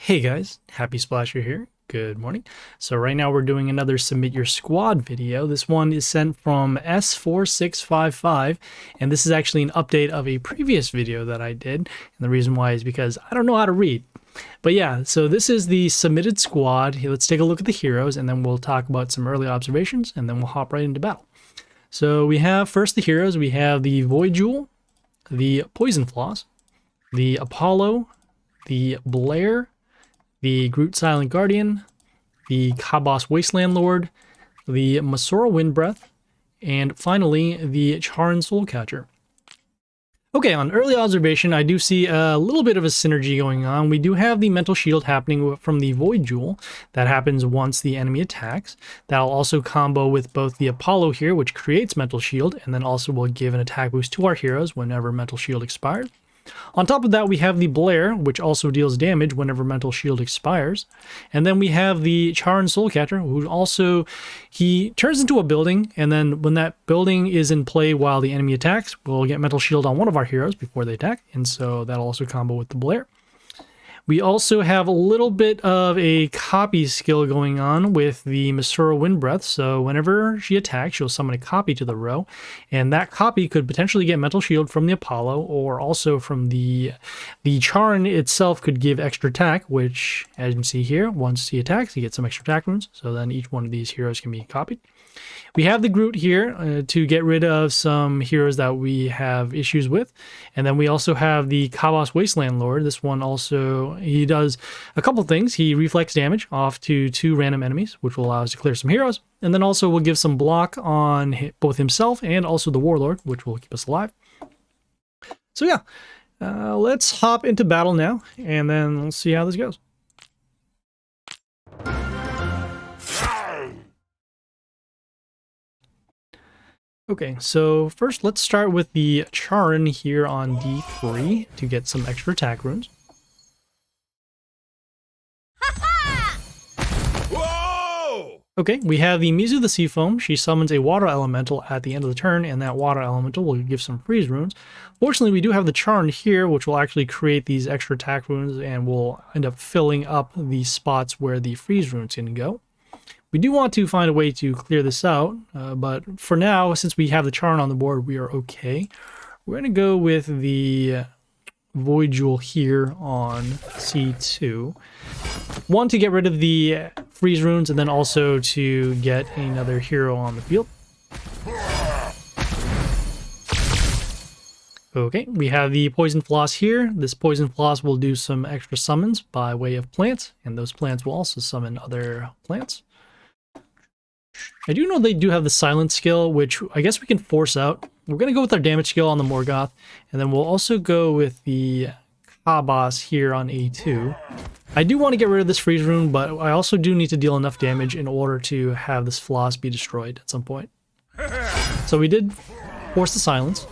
Hey guys, Happy Splasher here. Good morning. So right now we're doing another Submit Your Squad video. This one is sent from s4655, and this is actually an update of a previous video that I did. And the reason why is because I don't know how to read. But yeah, so this is the submitted squad. Here, let's take a look at the heroes, and then we'll talk about some early observations, and then we'll hop right into battle. So we have first the heroes. We have the Void Jewel, the Poison Floss, the Apollo, the Blair, the Groot Silent Guardian, the Kabos Wasteland Lord, the Masora Windbreath, and finally the Charon Soulcatcher. Okay, on early observation, I do see a little bit of a synergy going on. We do have the Mental Shield happening from the Void Jewel. That happens once the enemy attacks. That'll also combo with both the Apollo here, which creates Mental Shield, and then also will give an attack boost to our heroes whenever Mental Shield expires. On top of that, we have the Blair, which also deals damage whenever Mental Shield expires. And then we have the Charon Soulcatcher, who also, he turns into a building, and then when that building is in play while the enemy attacks, we'll get Mental Shield on one of our heroes before they attack, and so that'll also combo with the Blair. We also have a little bit of a copy skill going on with the Masora Windbreath, so whenever she attacks, she'll summon a copy to the row, and that copy could potentially get Mental Shield from the Apollo, or also from the Charon itself could give extra attack, which, as you can see here, once he attacks, he gets some extra attack runes, so then each one of these heroes can be copied. We have the Groot here to get rid of some heroes that we have issues with. And then we also have the Kabos Wasteland Lord. This one also, he does a couple things. He reflects damage off to 2 random enemies, which will allow us to clear some heroes. And then also will give some block on both himself and also the Warlord, which will keep us alive. So yeah, let's hop into battle now, and then we'll see how this goes. Okay, so first let's start with the Charon here on D3 to get some extra attack runes. Whoa! Okay, we have the Mizu the Sea Foam. She summons a water elemental at the end of the turn, and that water elemental will give some freeze runes. Fortunately, we do have the Charon here, which will actually create these extra attack runes and will end up filling up the spots where the freeze runes can go. We do want to find a way to clear this out, but for now, since we have the Charon on the board, we are okay. We're going to go with the Void Jewel here on C2. One, to get rid of the freeze runes, and then also to get another hero on the field. Okay, we have the Poison Floss here. This Poison Floss will do some extra summons by way of plants, and those plants will also summon other plants. I do know they do have the silence skill, which I guess we can force out. We're going to go with our damage skill on the Morgoth, and then we'll also go with the Kabos here on A2. I do want to get rid of this freeze rune, but I also do need to deal enough damage in order to have this floss be destroyed at some point. So we did force the silence.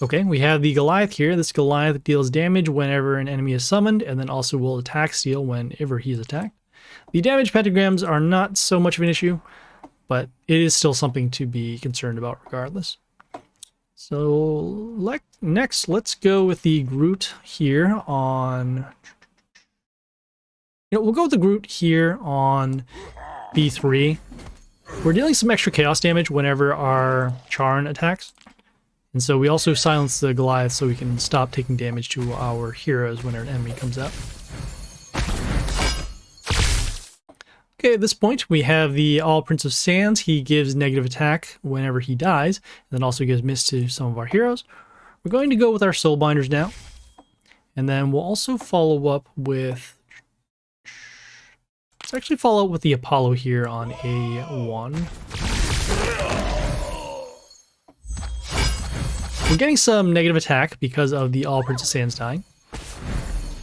Okay, we have the Goliath here. This Goliath deals damage whenever an enemy is summoned, and then also will attack steal whenever he is attacked. The damage pentagrams are not so much of an issue, but it is still something to be concerned about regardless. So next, let's go with the Groot here on... we'll go with the Groot here on B3. We're dealing some extra chaos damage whenever our Charon attacks. And so we also silence the Goliath so we can stop taking damage to our heroes when an enemy comes out. Okay, at this point we have the All Prince of Sands. He gives negative attack whenever he dies, and then also gives miss to some of our heroes. We're going to go with our Soulbinders now. And then we'll also follow up with... Let's actually follow up with the Apollo here on A1. We're getting some negative attack because of the All Prince of Sands dying.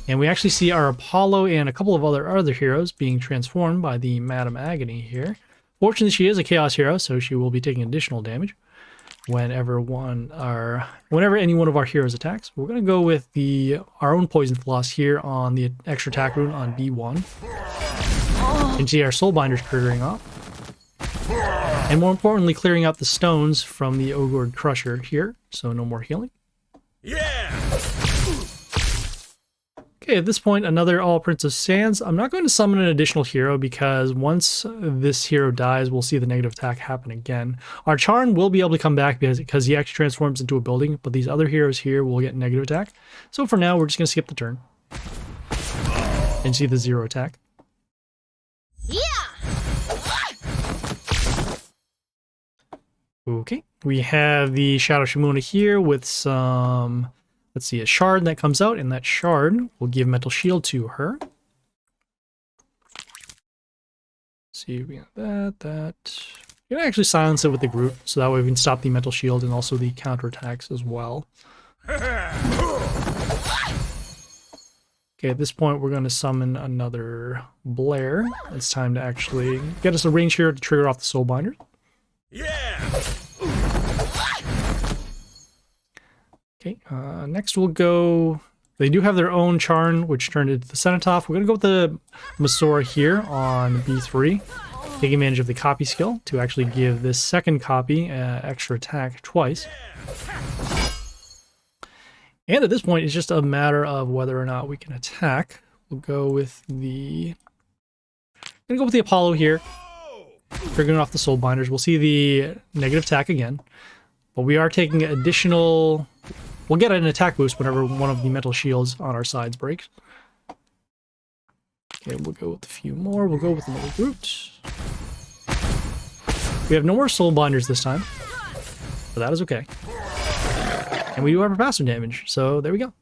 And we actually see our Apollo and a couple of other heroes being transformed by the Madam Agony here. Fortunately, she is a Chaos hero, so she will be taking additional damage whenever any one of our heroes attacks. We're going to go with our own Poison Floss here on the extra attack rune on B1. You can see our Soulbinders triggering off. And more importantly, clearing out the stones from the Ogord Crusher here, so no more healing. Yeah! Okay, at this point, another All Prince of Sands. I'm not going to summon an additional hero because once this hero dies, we'll see the negative attack happen again. Our Charn will be able to come back because he actually transforms into a building, but these other heroes here will get negative attack. So for now, we're just going to skip the turn and see the 0 attack. Okay, we have the Shadow Shimuna here with some, let's see, a shard that comes out, and that shard will give mental shield to her. See, we got that. You can actually silence it with the group, so that way we can stop the mental shield and also the counterattacks as well. Okay, at this point we're going to summon another Blair. It's time to actually get us a range here to trigger off the Soulbinders. Yeah! Okay, next we'll go... They do have their own Charn, which turned into the Cenotaph. We're going to go with the Masora here on B3. Take advantage of the copy skill to actually give this second copy extra attack twice. And at this point, it's just a matter of whether or not we can attack. We'll go with the... I'm going to go with the Apollo here. Triggering off the Soulbinders. We'll see the negative attack again. But we are taking additional... We'll get an attack boost whenever one of the mental shields on our sides breaks. Okay, we'll go with a few more. We'll go with another Groot. We have no more Soulbinders this time. But that is okay. And we do have our passive damage, so there we go.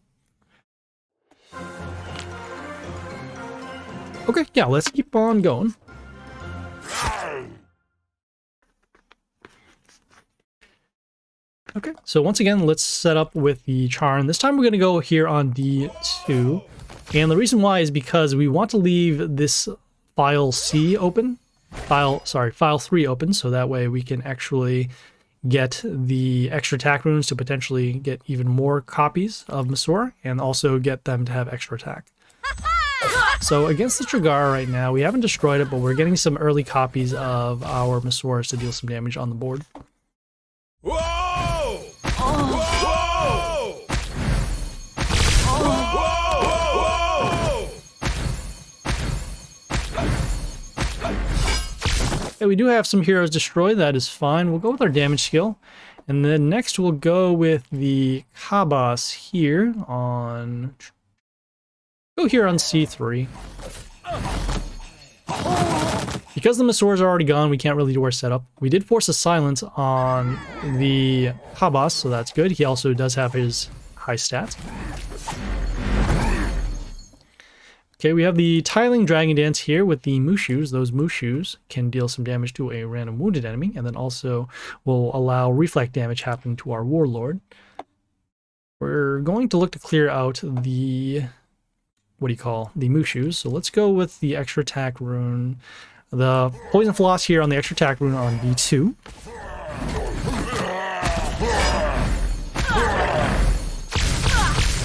Okay, yeah, let's keep on going. Okay, so once again, let's set up with the Charn. This time we're going to go here on D2. And the reason why is because we want to leave this file C open. File 3 open, so that way we can actually get the extra attack runes to potentially get even more copies of Masora, and also get them to have extra attack. So against the Tragar right now, we haven't destroyed it, but we're getting some early copies of our Masoras to deal some damage on the board. Whoa! Whoa! Whoa! Okay, we do have some heroes destroyed, that is fine. We'll go with our damage skill. And then next we'll go with the Kabas here on... Go here on C3. Because the Masoras are already gone, we can't really do our setup. We did force a silence on the Kabas, so that's good. He also does have his high stats. Okay, we have the Tiling Dragon Dance here with the Mushus. Those Mushus can deal some damage to a random wounded enemy, and then also will allow reflect damage happening to our Warlord. We're going to look to clear out the... the Mushus. So let's go with the extra attack rune. The Poison Floss here on the extra attack rune on B2.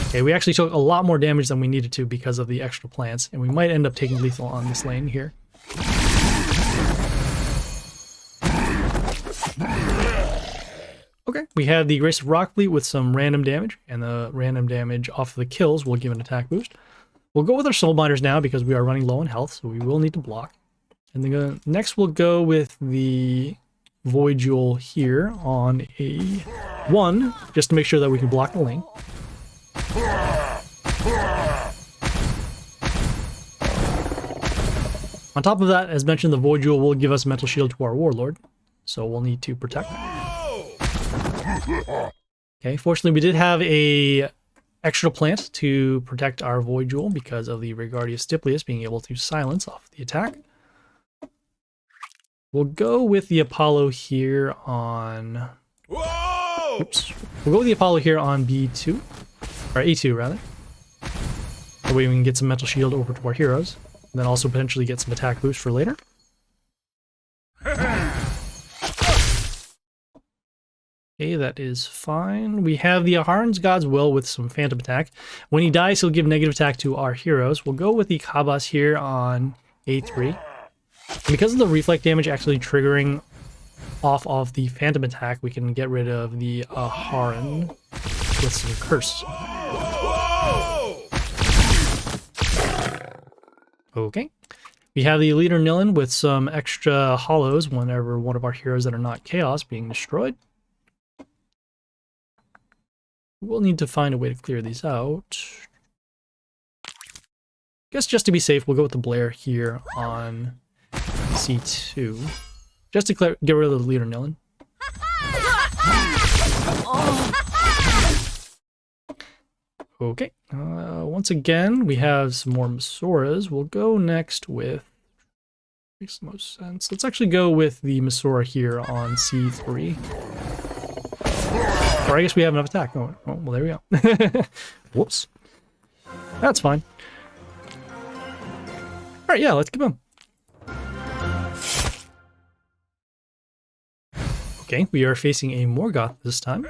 Okay, we actually took a lot more damage than we needed to because of the extra plants, and we might end up taking lethal on this lane here. Okay, we have the Grace of Rockfleet with some random damage, and the random damage off of the kills will give an attack boost. We'll go with our Soulbinders now because we are running low on health, so we will need to block. And then next we'll go with the Void Jewel here on a 1, just to make sure that we can block the lane. On top of that, as mentioned, the Void Jewel will give us mental shield to our Warlord, so we'll need to protect. Okay, fortunately we did have a extra plant to protect our Void Jewel because of the Regardius Stiplius being able to silence off the attack. We'll go with the Apollo here on... Whoa! Oops. We'll go with the Apollo here on B2, or A2 rather. That way we can get some mental shield over to our heroes, and then also potentially get some attack boost for later. Okay, that is fine. We have the Aharon's God's Will with some Phantom Attack. When he dies, he'll give negative attack to our heroes. We'll go with the Kabas here on A3. And because of the reflect damage actually triggering off of the Phantom Attack, we can get rid of the Aharon. with some curse. Whoa! Okay. We have the leader Nilin with some extra hollows whenever one of our heroes that are not chaos being destroyed. We'll need to find a way to clear these out. Guess just to be safe, we'll go with the Blair here on C2. Just to get rid of the leader Nilin. Okay, once again, we have some more Masoras. We'll go next with... Makes the most sense. Let's actually go with the Masora here on C3. Or I guess we have enough attack. Oh, well, there we go. Whoops. That's fine. Alright, yeah, let's keep on. Okay, we are facing a Morgoth this time.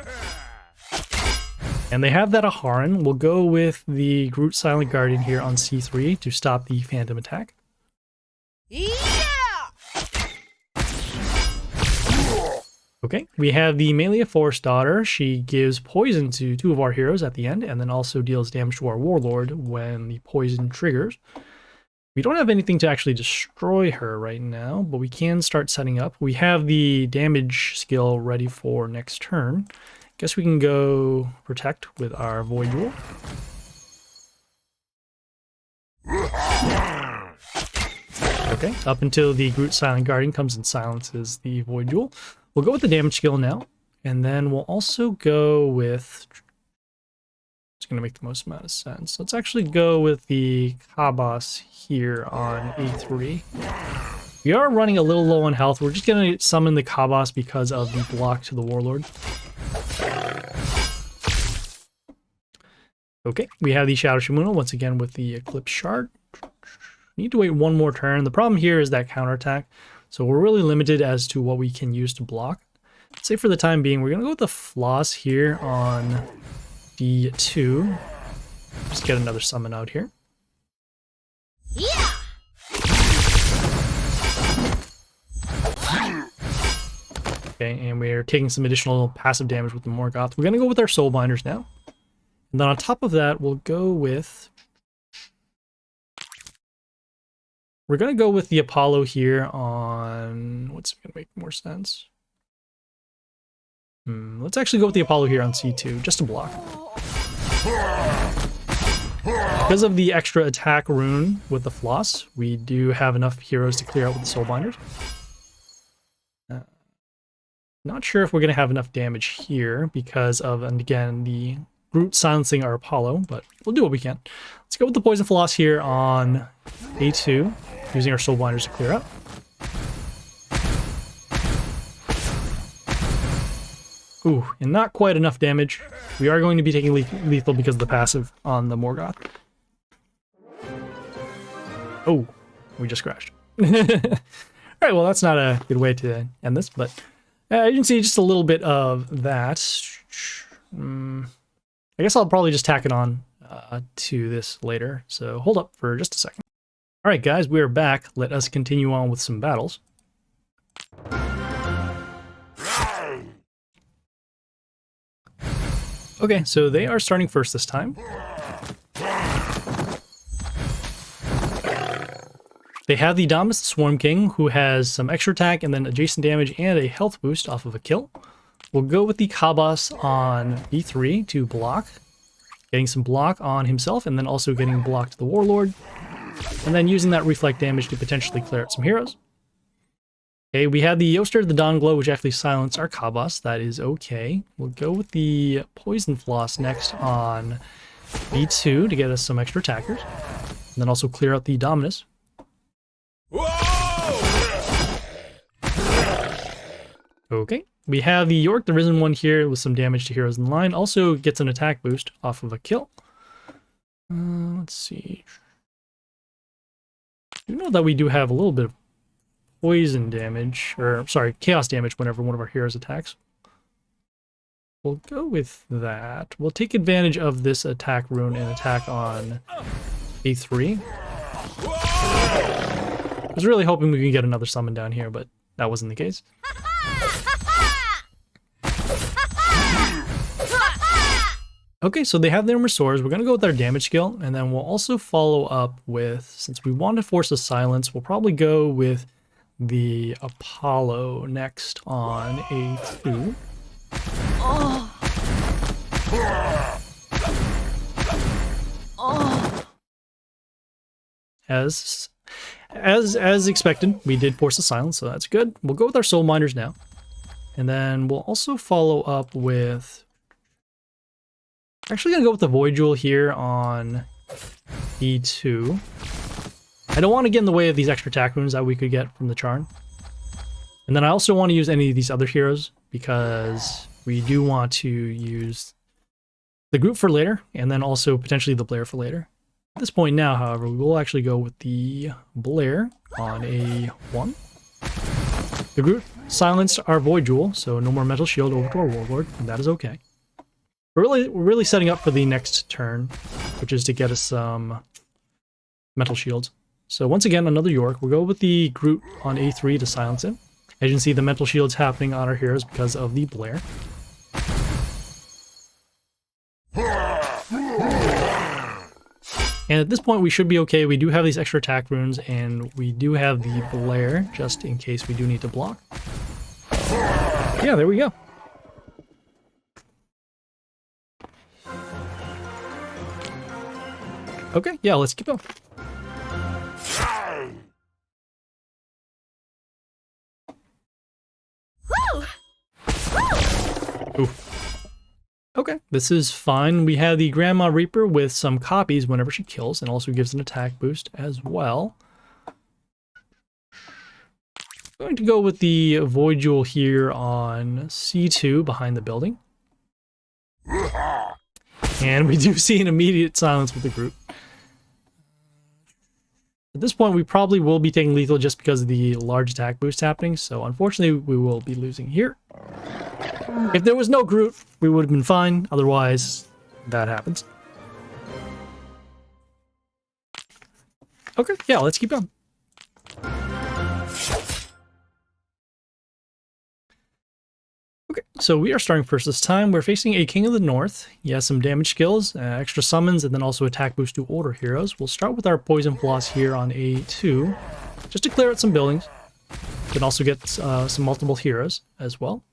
And they have that Aharon. We'll go with the Groot Silent Guardian here on C3 to stop the Phantom attack. Yeah! Okay, we have the Melia Forest Daughter. She gives poison to 2 of our heroes at the end, and then also deals damage to our Warlord when the poison triggers. We don't have anything to actually destroy her right now, but we can start setting up. We have the damage skill ready for next turn. Guess we can go protect with our Void Jewel. Okay, up until the Groot Silent Guardian comes and silences the Void Jewel. We'll go with the damage skill now, and then we'll also go with... It's going to make the most amount of sense. Let's actually go with the Kabas here on A3. We are running a little low on health. We're just going to summon the Kabas because of the block to the Warlord. Okay, we have the Shadow Shimuna once again with the Eclipse Shard. Need to wait one more turn. The problem here is that counterattack, so we're really limited as to what we can use to block. I'd say for the time being, we're going to go with the Floss here on D2. Just get another summon out here. Yeah! Okay, and we're taking some additional passive damage with the Morgoth. We're going to go with our Soul Binders now. And then on top of that, we'll go with... We're going to go with the Apollo here on... What's going to make more sense? Let's actually go with the Apollo here on C2, just to block. Because of the extra attack rune with the Floss, we do have enough heroes to clear out with the Soul Binders. Not sure if we're going to have enough damage here because of, and again, the Groot silencing our Apollo, but we'll do what we can. Let's go with the Poison Floss here on A2, using our Soul Binders to clear up. Ooh, and not quite enough damage. We are going to be taking lethal because of the passive on the Morgoth. Oh, we just crashed. Alright, well that's not a good way to end this, but you can see just a little bit of that. I guess I'll probably just tack it on to this later, so hold up for just a second. Alright guys, we are back. Let us continue on with some battles. Okay, so they are starting first this time. They have the Dominus Swarm King, who has some extra attack and then adjacent damage and a health boost off of a kill. We'll go with the Kabas on B3 to block, getting some block on himself and then also getting block to the Warlord, and then using that reflect damage to potentially clear out some heroes. Okay, we have the Yoster, the Dawn Glow, which actually silenced our Kabas. That is okay. We'll go with the Poison Floss next on B2 to get us some extra attackers. And then also clear out the Dominus. Whoa! Okay, we have the York, the Risen One here with some damage to heroes in line. Also gets an attack boost off of a kill. Let's see. You know that we do have a little bit of poison damage, or sorry, chaos damage whenever one of our heroes attacks. We'll go with that. We'll take advantage of this attack rune and attack on A3. I was really hoping we could get another summon down here, but that wasn't the case. Okay, so they have their Masaurs. We're going to go with our damage skill, and then we'll also follow up with, since we want to force a silence, we'll probably go with the Apollo next on A2. Oh. Oh. As expected, we did force a silence, so that's good. We'll go with our Soul Miners now. And then we'll also follow up with... Actually, gonna go with the Void Jewel here on E2. I don't want to get in the way of these extra attack runes that we could get from the Charn. And then I also want to use any of these other heroes because we do want to use the group for later, and then also potentially the Blair for later. At this point now, however, we will actually go with the Blair on A1. The group silenced our Void Jewel, so no more Mental Shield over to our Warlord, and that is okay. We're really setting up for the next turn, which is to get us some Mental Shields. So once again, another York. We'll go with the Groot on A3 to silence it. As you can see, the Mental Shields happening on our heroes because of the Blair. And at this point, we should be okay. We do have these extra attack runes, and we do have the Blair, just in case we do need to block. Yeah, there we go. Okay, yeah, let's keep going. Woo! Woo! Ooh. Okay, this is fine. We have the Grandma Reaper with some copies whenever she kills, and also gives an attack boost as well. I'm going to go with the Void Jewel here on C2 behind the building. And we do see an immediate silence with the group. At this point, we probably will be taking lethal just because of the large attack boost happening, so unfortunately we will be losing here. If there was no Groot, we would have been fine. Otherwise, that happens. Okay, yeah, let's keep going. Okay, so we are starting first this time. We're facing a King of the North. He has some damage skills, extra summons, and then also attack boost to older heroes. We'll start with our Poison Floss here on A2, just to clear out some buildings. We can also get some multiple heroes as well.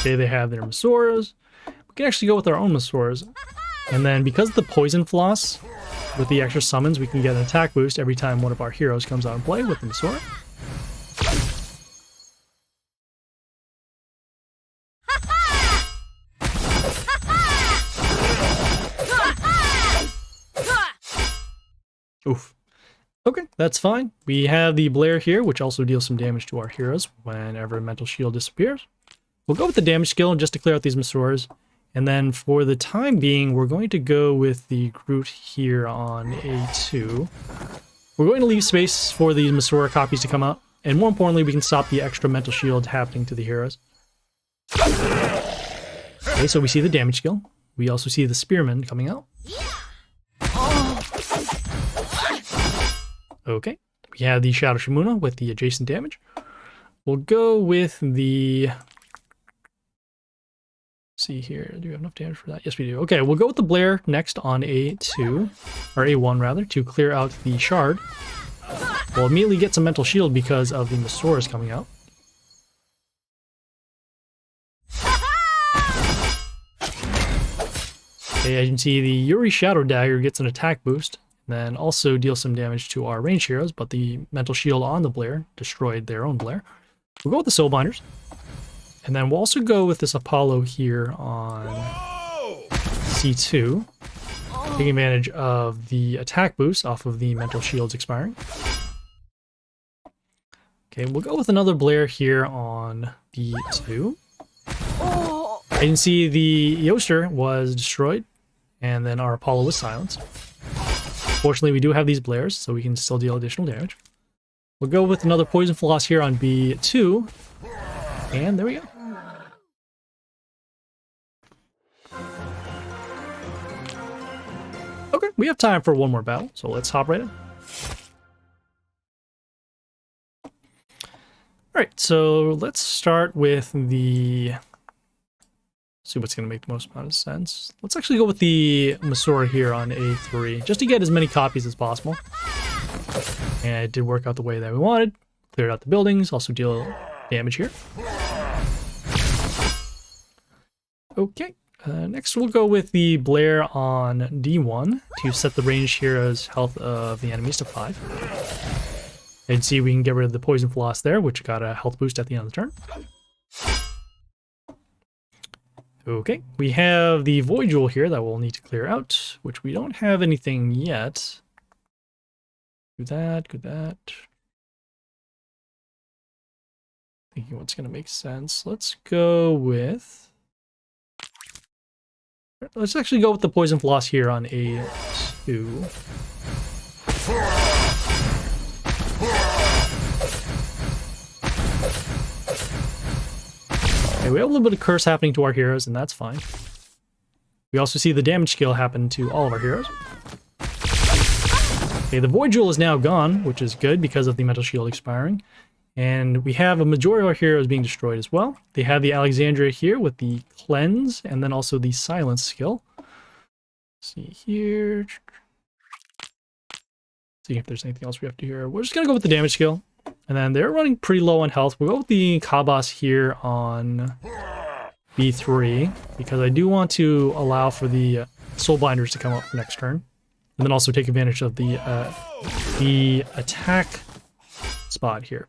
Okay, they have their Masoras. We can actually go with our own Masoras. And then because of the Poison Floss, with the extra summons, we can get an attack boost every time one of our heroes comes out and play with the Masora. Oof. Okay, that's fine. We have the Blair here, which also deals some damage to our heroes whenever a Mental Shield disappears. We'll go with the damage skill just to clear out these Masoras. And then for the time being, we're going to go with the Groot here on A2. We're going to leave space for the Masora copies to come out. And more importantly, we can stop the extra Mental Shield happening to the heroes. Okay, so we see the damage skill. We also see the Spearman coming out. Okay, we have the Shadow Shimuna with the adjacent damage. We'll go with the... Let's see here, do we have enough damage for that? Yes, we do. Okay, we'll go with the Blair next on A2, or A1 rather, to clear out the Shard. We'll immediately get some Mental Shield because of the Masoras coming out. Okay, as you can see, the Yuri Shadow Dagger gets an attack boost. Then also deal some damage to our ranged heroes, but the Mental Shield on the Blair destroyed their own Blair. We'll go with the Soulbinders. And then we'll also go with this Apollo here on C2, taking advantage of the attack boost off of the Mental Shields expiring. Okay, we'll go with another Blair here on B2. You can see the Yoster was destroyed, and then our Apollo was silenced. Fortunately, we do have these Blairs, so we can still deal additional damage. We'll go with another Poison Floss here on B2, and there we go. Okay, we have time for one more battle, so let's hop right in. All right, so let's start with the... see what's going to make the most amount of sense. Let's actually go with the Masora here on A3, just to get as many copies as possible. And it did work out the way that we wanted. Cleared out the buildings, also deal damage here. Okay, next we'll go with the Blair on D1 to set the ranged hero's health of the enemies to 5. And see we can get rid of the Poison Floss there, which got a health boost at the end of the turn. Okay, we have the Void Jewel here that we'll need to clear out, which we don't have anything yet. Do that, do that. Thinking what's going to make sense. Let's go with... let's actually go with the Poison Floss here on A2. Okay, we have a little bit of curse happening to our heroes, and that's fine. We also see the damage skill happen to all of our heroes. Okay, the Void Jewel is now gone, which is good because of the Mental Shield expiring. And we have a majority of our heroes being destroyed as well. They have the Alexandria here with the Cleanse, and then also the Silence skill. Let's see here. See if there's anything else we have to hear. We're just going to go with the damage skill. And then they're running pretty low on health. We'll go with the Kabas here on B3, because I do want to allow for the Soul Binders to come up next turn. And then also take advantage of the attack spot here.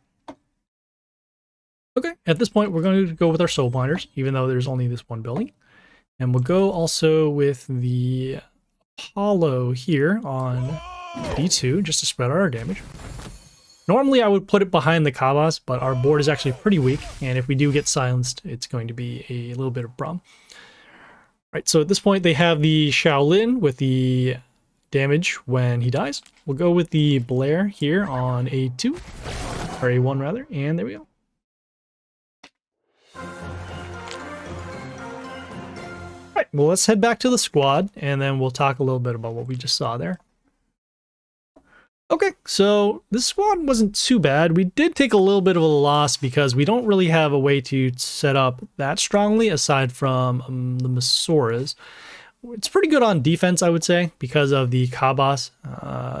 Okay, at this point we're going to go with our Soul Binders, even though there's only this one building. And we'll go also with the Apollo here on D2, just to spread out our damage. Normally I would put it behind the Kabas, but our board is actually pretty weak, and if we do get silenced, it's going to be a little bit of problem. Right, so at this point they have the Shaolin with the damage when he dies. We'll go with the Blair here on A2, or A1 rather, and there we go. Right, well, let's head back to the squad, and then we'll talk a little bit about what we just saw there. Okay, so this squad wasn't too bad. We did take a little bit of a loss because we don't really have a way to set up that strongly aside from the Masoras. It's pretty good on defense, I would say, because of the Kabas.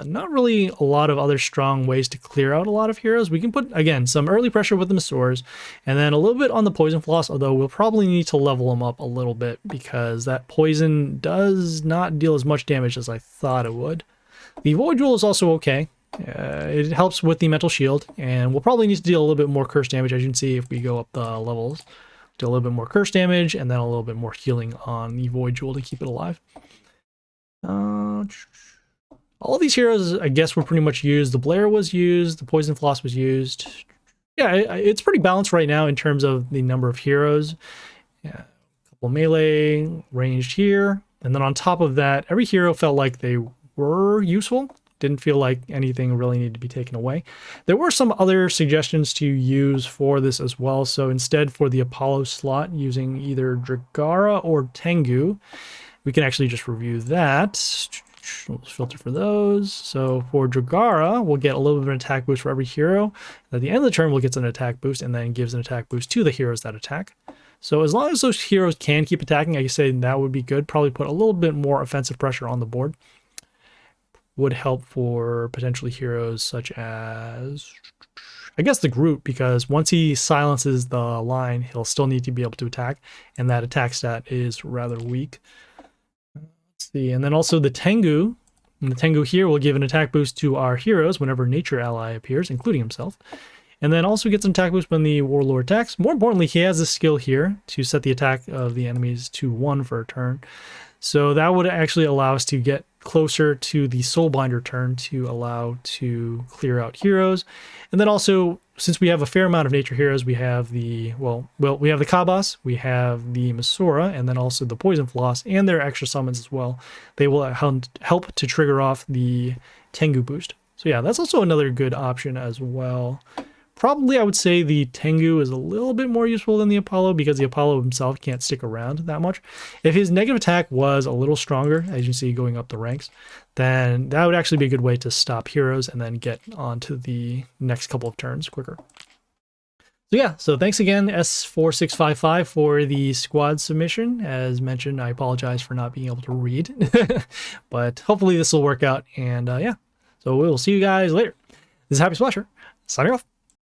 Not really a lot of other strong ways to clear out a lot of heroes. We can put, again, some early pressure with the Masoras, and then a little bit on the Poison Floss, although we'll probably need to level them up a little bit because that poison does not deal as much damage as I thought it would. The Void Jewel is also okay. It helps with the Mental Shield, and we'll probably need to deal a little bit more curse damage, as you can see if we go up the levels. Do a little bit more curse damage, and then a little bit more healing on the Void Jewel to keep it alive. All these heroes, I guess, were pretty much used. The Blair was used, the Poison Floss was used. Yeah, it's pretty balanced right now in terms of the number of heroes. Yeah, a couple melee, ranged here. And then on top of that, every hero felt like they were useful. Didn't feel like anything really needed to be taken away. There were some other suggestions to use for this as well. So instead, for the Apollo slot, using either Dragara or Tengu, we can actually just review that. We'll filter for those. So for Dragara, we'll get a little bit of an attack boost for every hero. At the end of the turn, we'll get an attack boost and then gives an attack boost to the heroes that attack. So as long as those heroes can keep attacking, I say that would be good. Probably put a little bit more offensive pressure on the board. Would help for potentially heroes such as, I guess, the Groot, because once he silences the line, he'll still need to be able to attack, and that attack stat is rather weak. Let's see, and then also the Tengu. And the Tengu here will give an attack boost to our heroes whenever Nature Ally appears, including himself. And then also gets an attack boost when the Warlord attacks. More importantly, he has this skill here to set the attack of the enemies to 1 for a turn. So that would actually allow us to get closer to the Soulbinder turn to allow to clear out heroes. And then also, since we have a fair amount of nature heroes, we have the, we have the Kabas, we have the Masora, and then also the Poison Floss, and their extra summons as well. They will help to trigger off the Tengu boost. So yeah, that's also another good option as well. Probably I would say the Tengu is a little bit more useful than the Apollo because the Apollo himself can't stick around that much. If his negative attack was a little stronger, as you see going up the ranks, then that would actually be a good way to stop heroes and then get on to the next couple of turns quicker. So yeah, so thanks again, S4655, for the squad submission. As mentioned, I apologize for not being able to read, but hopefully this will work out. And yeah, so we'll see you guys later. This is Happy Splasher, signing off.